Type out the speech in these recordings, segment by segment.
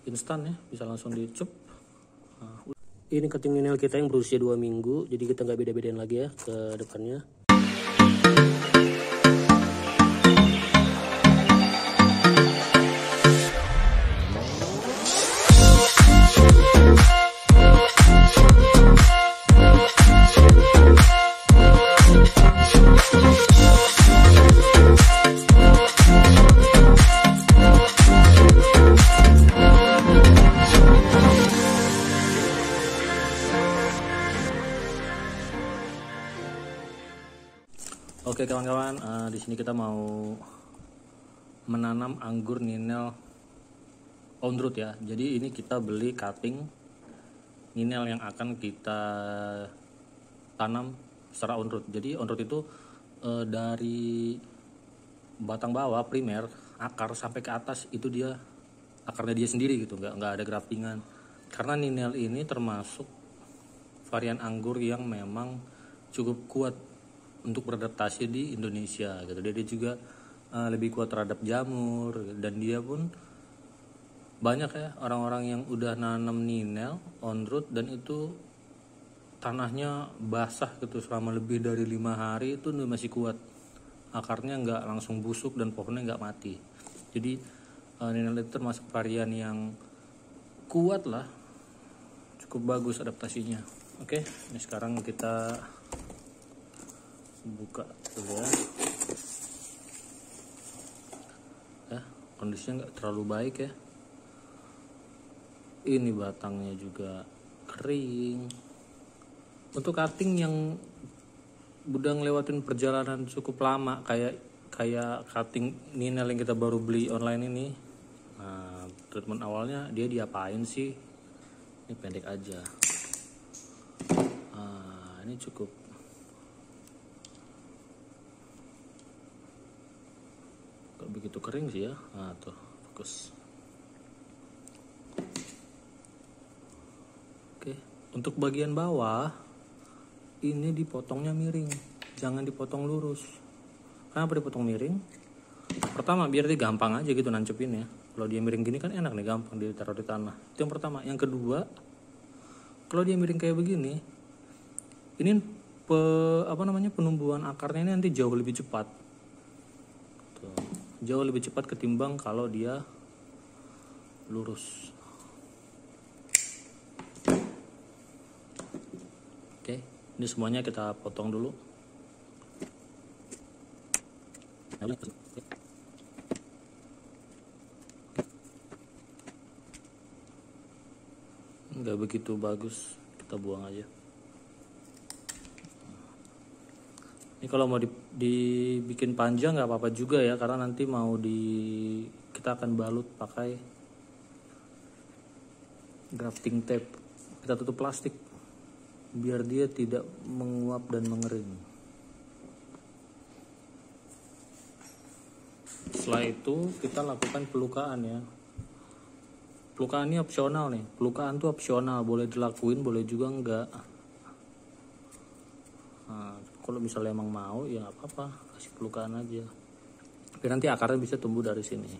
instan ya, bisa langsung dicup. Nah, ini cutting ninel kita yang berusia 2 minggu, jadi kita nggak beda-bedain lagi ya ke depannya. Oke kawan-kawan, di sini kita mau menanam anggur ninel on root ya. Jadi ini kita beli cutting ninel yang akan kita tanam secara on root. Jadi on root itu dari batang bawah primer akar sampai ke atas itu dia akarnya dia sendiri gitu, nggak ada graftingan. Karena ninel ini termasuk varian anggur yang memang cukup kuat untuk beradaptasi di Indonesia gitu. Dia juga lebih kuat terhadap jamur, dan dia pun banyak ya orang-orang yang udah nanam ninel on root dan itu tanahnya basah gitu selama lebih dari 5 hari itu masih kuat, akarnya nggak langsung busuk dan pohonnya nggak mati. Jadi ninel itu termasuk varian yang kuat lah, cukup bagus adaptasinya. Oke, ini sekarang kita buka dulu ya, kondisinya nggak terlalu baik ya. Ini batangnya juga kering. Untuk cutting yang udah ngelewatin perjalanan cukup lama kayak cutting ninel yang kita baru beli online ini, nah treatment awalnya dia diapain sih? Ini pendek aja. Ini cukup begitu kering sih ya. Nah tuh fokus. Oke, untuk bagian bawah ini dipotongnya miring, jangan dipotong lurus. Kenapa dipotong miring? Pertama biar dia gampang aja gitu nancepin ya. Kalau dia miring gini kan enak nih, gampang ditaruh di tanah. Itu yang pertama. Yang kedua, kalau dia miring kayak begini, ini penumbuhan akarnya ini nanti jauh lebih cepat. Jauh lebih cepat ketimbang kalau dia lurus. Oke, ini semuanya kita potong dulu. Nggak begitu bagus, kita buang aja. Ini kalau mau dibikin panjang nggak apa-apa juga ya, karena nanti kita akan balut pakai grafting tape. Kita tutup plastik biar dia tidak menguap dan mengering. Setelah itu kita lakukan pelukaan ya. Pelukaan ini opsional nih. Pelukaan tuh opsional, boleh dilakuin, boleh juga enggak. Nah, kalau misalnya emang mau ya nggak apa-apa, kasih pelukaan aja. Tapi nanti akarnya bisa tumbuh dari sini.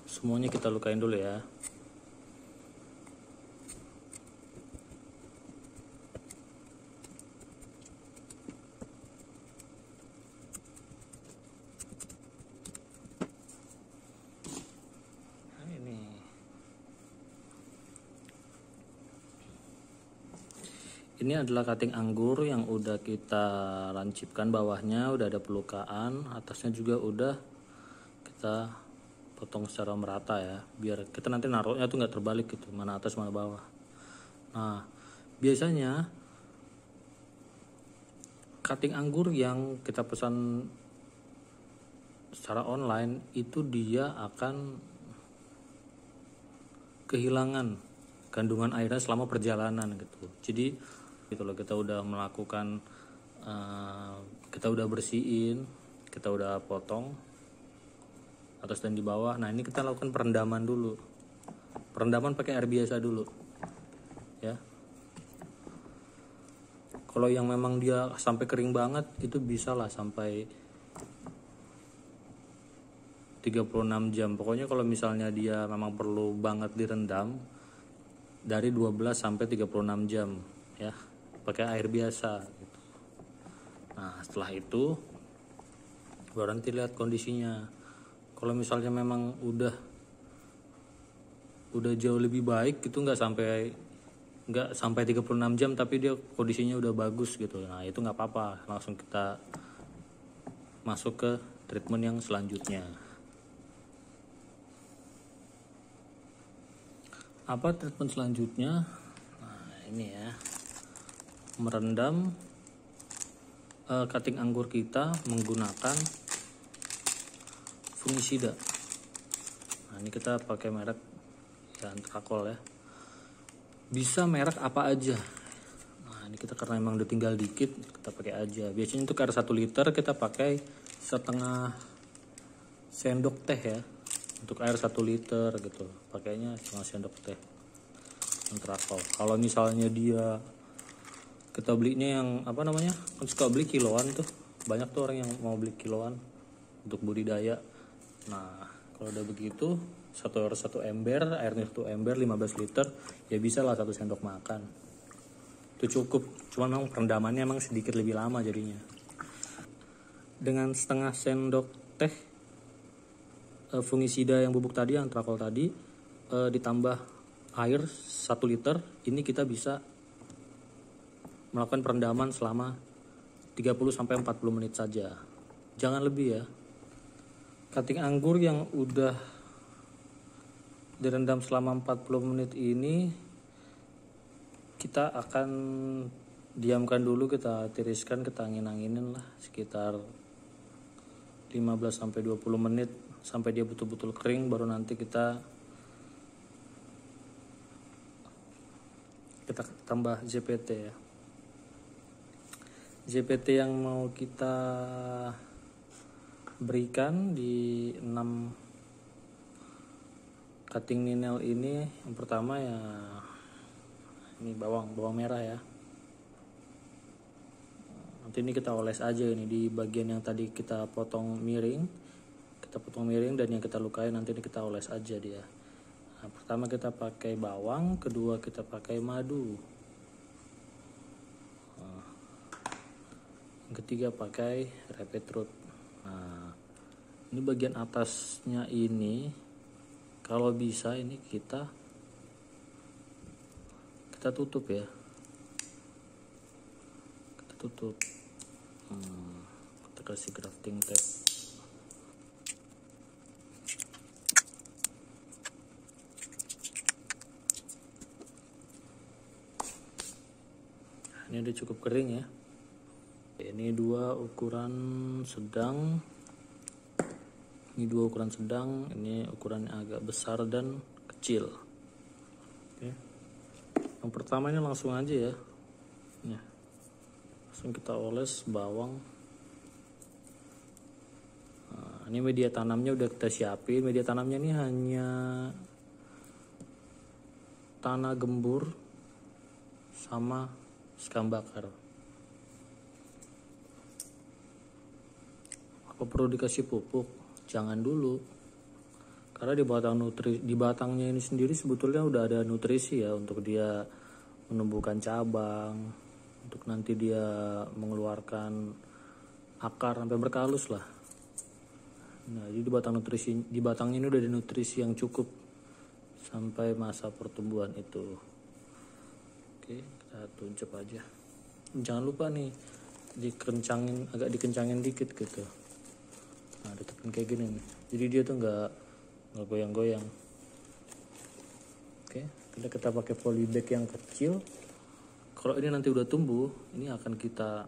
Semuanya kita lukain dulu ya. Ini adalah cutting anggur yang udah kita lancipkan, bawahnya udah ada pelukaan, atasnya juga udah kita potong secara merata ya, biar kita nanti naruhnya tuh nggak terbalik gitu, mana atas mana bawah. Nah biasanya cutting anggur yang kita pesan secara online itu dia akan kehilangan kandungan airnya selama perjalanan gitu. Jadi gitu loh, kita udah melakukan kita udah bersihin, kita udah potong atas dan di bawah. Nah ini kita lakukan perendaman dulu, perendaman pakai air biasa dulu ya. Kalau yang memang dia sampai kering banget itu bisa lah sampai 3 36 jam. Pokoknya kalau misalnya dia memang perlu banget direndam, dari 12 sampai 36 jam ya, pakai air biasa gitu. Nah setelah itu baru nanti lihat kondisinya. Kalau misalnya memang udah jauh lebih baik gitu, nggak sampai 36 jam tapi dia kondisinya udah bagus gitu, nah itu nggak apa-apa, langsung kita masuk ke treatment yang selanjutnya. Apa treatment selanjutnya? Nah ini ya, merendam cutting anggur kita menggunakan fungisida. Nah ini kita pakai merek ya Antrakol ya, bisa merek apa aja. Nah ini kita karena emang udah tinggal dikit, kita pakai aja. Biasanya untuk air 1 liter kita pakai setengah sendok teh ya, untuk air 1 liter gitu pakainya setengah sendok teh Antrakol. Kalau misalnya dia kita belinya yang apa namanya, kan suka beli kiloan tuh, banyak tuh orang yang mau beli kiloan untuk budidaya. Nah kalau udah begitu 1 ember, airnya 1 ember 15 liter ya, bisa lah 1 sendok makan itu cukup. Cuman memang perendamannya emang sedikit lebih lama jadinya. Dengan setengah sendok teh fungisida yang bubuk tadi, yang Antrakol tadi, ditambah air 1 liter, ini kita bisa melakukan perendaman selama 30-40 menit saja, jangan lebih ya. Cutting anggur yang udah direndam selama 40 menit ini kita akan diamkan dulu, kita tiriskan, kita angin-anginin lah sekitar 15-20 menit sampai dia betul-betul kering, baru nanti kita tambah ZPT ya. ZPT yang mau kita berikan di 6 cutting ninel ini, yang pertama ya ini bawang merah ya. Nanti ini kita oles aja ini di bagian yang tadi kita potong miring, dan yang kita lukai nanti ini kita oles aja dia. Nah, pertama kita pakai bawang, kedua kita pakai madu, yang ketiga pakai rapid root. Nah ini bagian atasnya ini kalau bisa ini kita tutup ya, kita tutup. Kita kasih grafting tape. Ini udah cukup kering ya. Ini 2 ukuran sedang, ini 2 ukuran sedang, ini ukurannya agak besar dan kecil. Oke. Yang pertama ini langsung aja ya. Nah, langsung kita oles bawang. Nah, ini media tanamnya udah kita siapin. Media tanamnya ini hanya tanah gembur sama sekam bakar. Apa perlu dikasih pupuk? Jangan dulu, karena di batangnya ini sendiri sebetulnya udah ada nutrisi ya, untuk dia menumbuhkan cabang, untuk nanti dia mengeluarkan akar sampai berkalus lah. Nah jadi di batangnya ini udah ada nutrisi yang cukup sampai masa pertumbuhan itu. Oke, kita tuncep aja. Jangan lupa nih agak dikencangin dikit gitu. Nah ditepin kayak gini nih, jadi dia tuh nggak goyang-goyang. Oke, kita pakai polybag yang kecil. Kalau ini nanti udah tumbuh, ini akan kita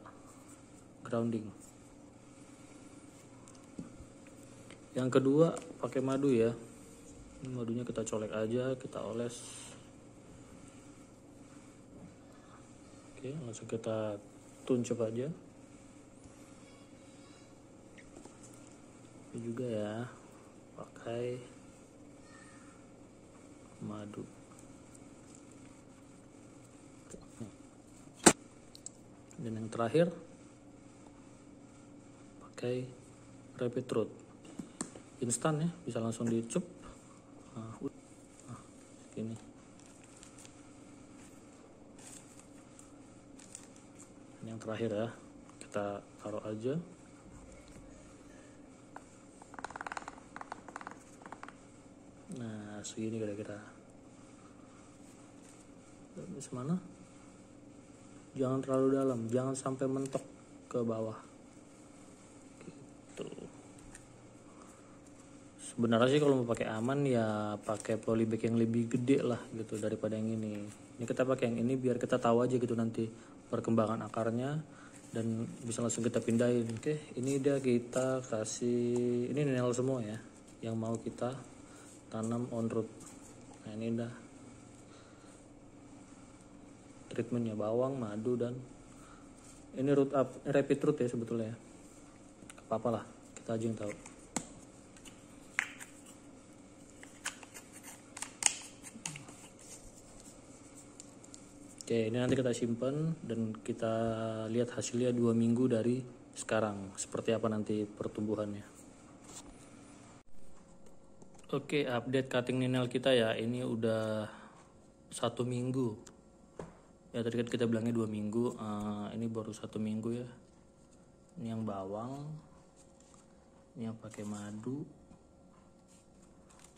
grounding. Yang kedua pakai madu ya. Ini madunya kita colek aja, kita oles. Oke, langsung kita tuncep aja. Ini juga ya, pakai madu. Dan yang terakhir pakai rapid root. instan ya, bisa langsung dicup. Gini. Ini yang terakhir ya, kita taruh aja. Nah, segini kira-kira. Di mana? Jangan terlalu dalam, jangan sampai mentok ke bawah. Gitu. Sebenarnya sih kalau mau pakai aman ya pakai polybag yang lebih gede lah gitu daripada yang ini. Ini kita pakai yang ini biar kita tahu aja gitu nanti perkembangan akarnya dan bisa langsung kita pindahin. Oke, ini udah kita kasih, ini ninel semua ya yang mau kita tanam on root. Nah ini udah treatmentnya bawang, madu, dan ini root up, rapid root ya sebetulnya. Apa lah, kita aja yang tahu. Oke, ini nanti kita simpan dan kita lihat hasilnya 2 minggu dari sekarang seperti apa nanti pertumbuhannya. Oke, update cutting ninel kita ya, ini udah 1 minggu. Ya tadi kan kita bilangnya 2 minggu, ini baru 1 minggu ya. Ini yang bawang, ini yang pakai madu.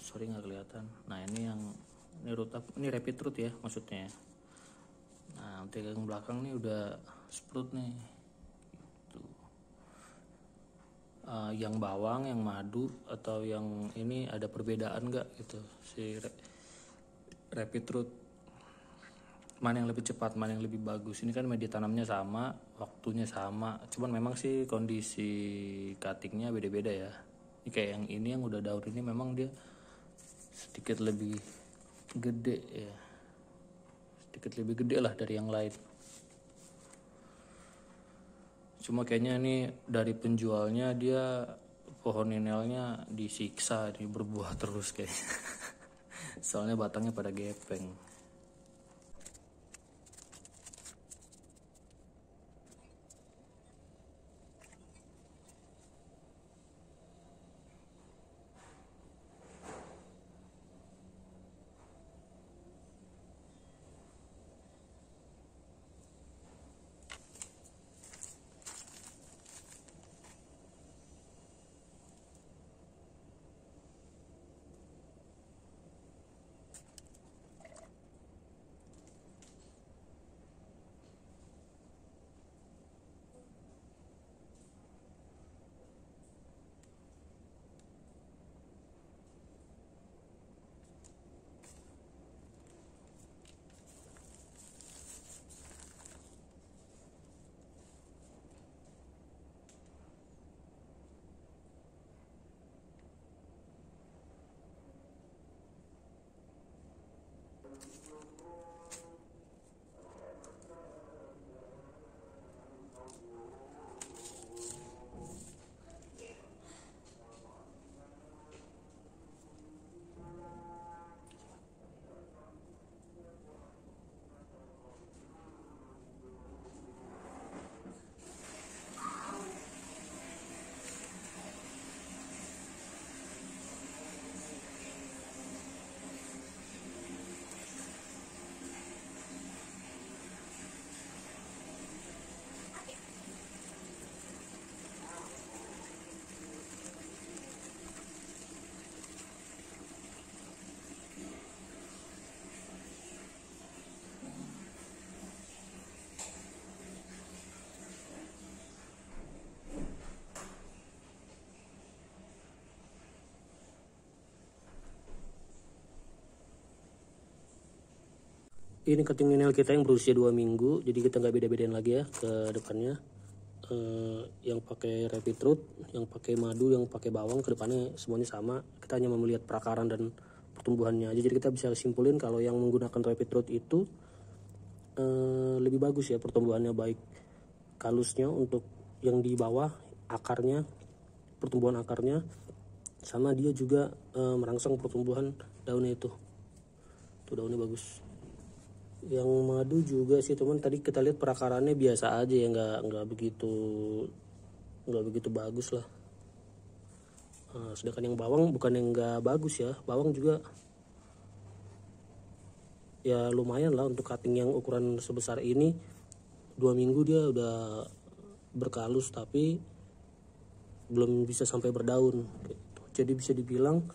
Sorry nggak kelihatan. Nah ini yang root up, ini rapid root ya maksudnya. Nah untuk yang belakang nih udah sprout nih. Gitu. Yang bawang, yang madu atau yang ini ada perbedaan nggak gitu si rapid root? Mana yang lebih cepat, mana yang lebih bagus? Ini kan media tanamnya sama, waktunya sama. Cuman memang sih kondisi cuttingnya beda-beda ya. Ini kayak yang ini yang udah daun ini memang dia sedikit lebih gede ya. Sedikit lebih gede lah dari yang lain. Cuma kayaknya ini dari penjualnya dia pohon ninelnya disiksa, ini berbuah terus kayaknya. Soalnya batangnya pada gepeng. Ini cutting ninel kita yang berusia 2 minggu, jadi kita nggak beda-bedain lagi ya ke depannya. Yang pakai rapid root, yang pakai madu, yang pakai bawang, ke depannya semuanya sama. Kita hanya melihat perakaran dan pertumbuhannya aja. Jadi kita bisa simpulin kalau yang menggunakan rapid root itu lebih bagus ya pertumbuhannya, baik kalusnya untuk yang di bawah, akarnya, pertumbuhan akarnya, sama dia juga merangsang pertumbuhan daunnya itu. Tuh daunnya bagus. Yang madu juga sih teman, tadi kita lihat perakarannya biasa aja ya, nggak begitu bagus lah. Sedangkan yang bawang bukan yang nggak bagus ya, bawang juga ya lumayan lah untuk cutting yang ukuran sebesar ini. 2 minggu dia udah berkalus tapi belum bisa sampai berdaun gitu. Jadi bisa dibilang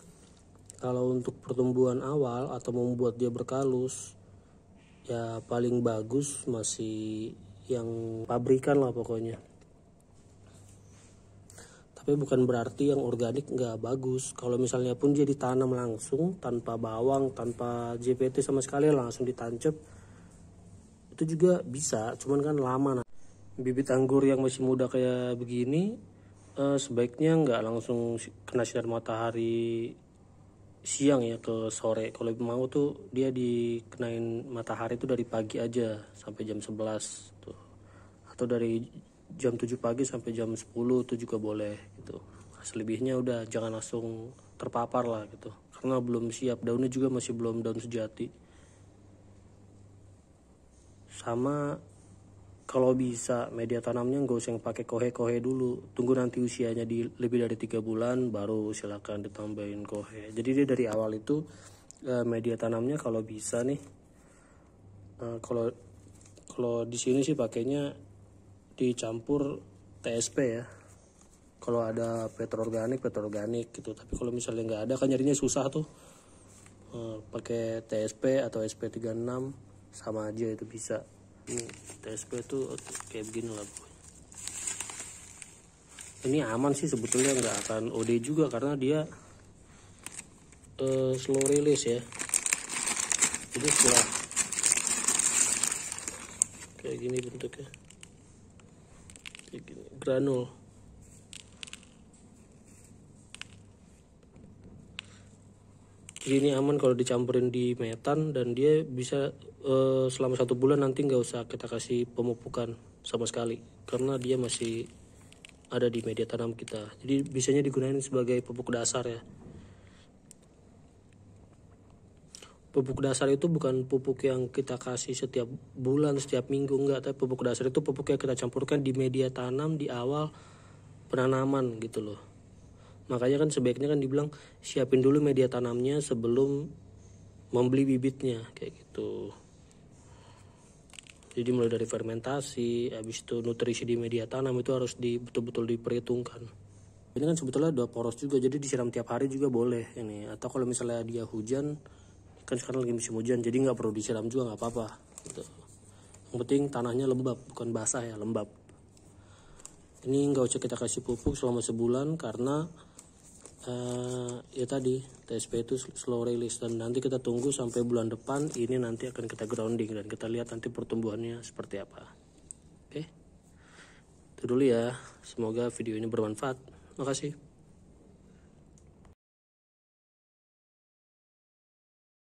kalau untuk pertumbuhan awal atau membuat dia berkalus ya paling bagus masih yang pabrikan lah pokoknya. Tapi bukan berarti yang organik nggak bagus. Kalau misalnya pun dia ditanam langsung tanpa bawang, tanpa JPT sama sekali, langsung ditancap, itu juga bisa, cuman kan lama. Nah, bibit anggur yang masih muda kayak begini sebaiknya nggak langsung kena sinar matahari siang ya ke sore. Kalau mau tuh dia dikenain matahari itu dari pagi aja sampai jam 11 tuh. Atau dari jam 7 pagi sampai jam 10 itu juga boleh gitu. Selebihnya udah jangan langsung terpapar lah gitu. Karena belum siap, daunnya juga masih belum daun sejati. Sama kalau bisa media tanamnya nggak usah yang pakai kohe-kohe dulu. Tunggu nanti usianya di lebih dari 3 bulan baru silakan ditambahin kohe. Jadi dia dari awal itu media tanamnya kalau bisa nih kalau di sini sih pakainya dicampur TSP ya. Kalau ada petroorganik gitu. Tapi kalau misalnya nggak ada kan nyarinya susah tuh. Pakai TSP atau SP36 sama aja itu bisa. TSP tuh kayak begini lah. Ini aman sih sebetulnya, nggak akan OD juga karena dia slow release ya. Jadi setelah kayak gini bentuknya, kayak gini, granul. Jadi ini aman kalau dicampurin di metan dan dia bisa selama 1 bulan nanti nggak usah kita kasih pemupukan sama sekali karena dia masih ada di media tanam kita. Jadi bisanya digunakan sebagai pupuk dasar ya. Pupuk dasar itu bukan pupuk yang kita kasih setiap bulan, setiap minggu, enggak. Tapi pupuk dasar itu pupuk yang kita campurkan di media tanam di awal penanaman gitu loh. Makanya kan sebaiknya kan dibilang siapin dulu media tanamnya sebelum membeli bibitnya kayak gitu. Jadi mulai dari fermentasi, habis itu nutrisi di media tanam itu harus betul-betul diperhitungkan. Ini kan sebetulnya udah poros juga, jadi disiram tiap hari juga boleh ini. Atau kalau misalnya dia hujan, kan sekarang lagi musim hujan, jadi nggak perlu disiram juga nggak apa-apa. Gitu. Yang penting tanahnya lembab, bukan basah ya, lembab. Ini nggak usah kita kasih pupuk selama sebulan karena ya tadi TSP itu slow release dan nanti kita tunggu sampai bulan depan ini nanti akan kita grounding dan kita lihat nanti pertumbuhannya seperti apa. Oke, itu dulu ya, semoga video ini bermanfaat. Makasih.